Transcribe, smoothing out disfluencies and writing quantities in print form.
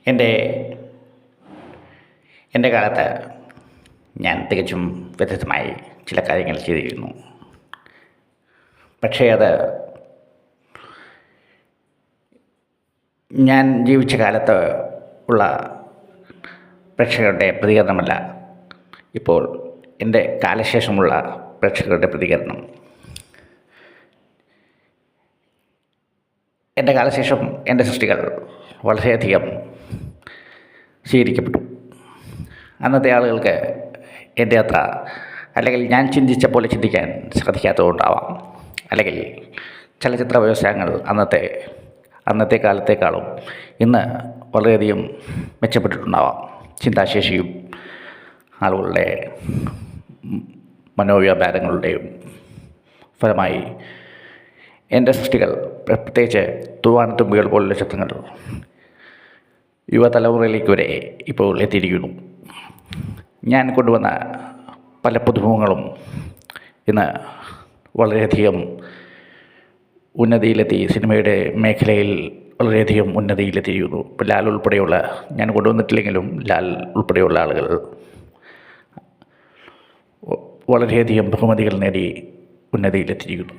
എൻ്റെ എൻ്റെ കാലത്ത് ഞാൻ തികച്ചും വ്യത്യസ്തമായി ചില കാര്യങ്ങൾ ചെയ്തിരുന്നു. പക്ഷേ അത് ഞാൻ ജീവിച്ച കാലത്ത് ഉള്ള പ്രേക്ഷകരുടെ പ്രതികരണമല്ല ഇപ്പോൾ എൻ്റെ കാലശേഷമുള്ള പ്രേക്ഷകരുടെ പ്രതികരണം. എൻ്റെ കാലശേഷം എൻ്റെ സൃഷ്ടികൾ വളരെയധികം സ്വീകരിക്കപ്പെട്ടു. അന്നത്തെ ആളുകൾക്ക് എൻ്റെ അത്ര അല്ലെങ്കിൽ ഞാൻ ചിന്തിച്ച പോലെ ചിന്തിക്കാൻ സാധിക്കാത്തതുകൊണ്ടാവാം, അല്ലെങ്കിൽ ചലച്ചിത്ര വ്യവസായങ്ങൾ അന്നത്തെ കാലത്തേക്കാളും ഇന്ന് വളരെയധികം മെച്ചപ്പെട്ടിട്ടുണ്ടാവാം. ചിന്താശേഷിയും ആളുകളുടെ മനോവ്യാപാരങ്ങളുടെയും ഫലമായി എൻ്റെ സൃഷ്ടികൾ, പ്രത്യേകിച്ച് തൂവാനത്തുമ്പികൾ പോലുള്ള ചിത്രങ്ങൾ യുവതലമുറയിലേക്ക് വരെ ഇപ്പോൾ എത്തിയിരിക്കുന്നു. ഞാൻ കൊണ്ടുവന്ന പല പുതുമുഖങ്ങളും ഇന്ന് വളരെയധികം ഉന്നതിയിലെത്തി, സിനിമയുടെ മേഖലയിൽ വളരെയധികം ഉന്നതിയിലെത്തിയിരിക്കുന്നു. ഇപ്പോൾ ലാൽ ഉൾപ്പെടെയുള്ള, ഞാൻ കൊണ്ടുവന്നിട്ടില്ലെങ്കിലും ലാൽ ഉൾപ്പെടെയുള്ള ആളുകൾ വളരെയധികം ബഹുമതികൾ നേടി ഉന്നതിയിലെത്തിയിരിക്കുന്നു.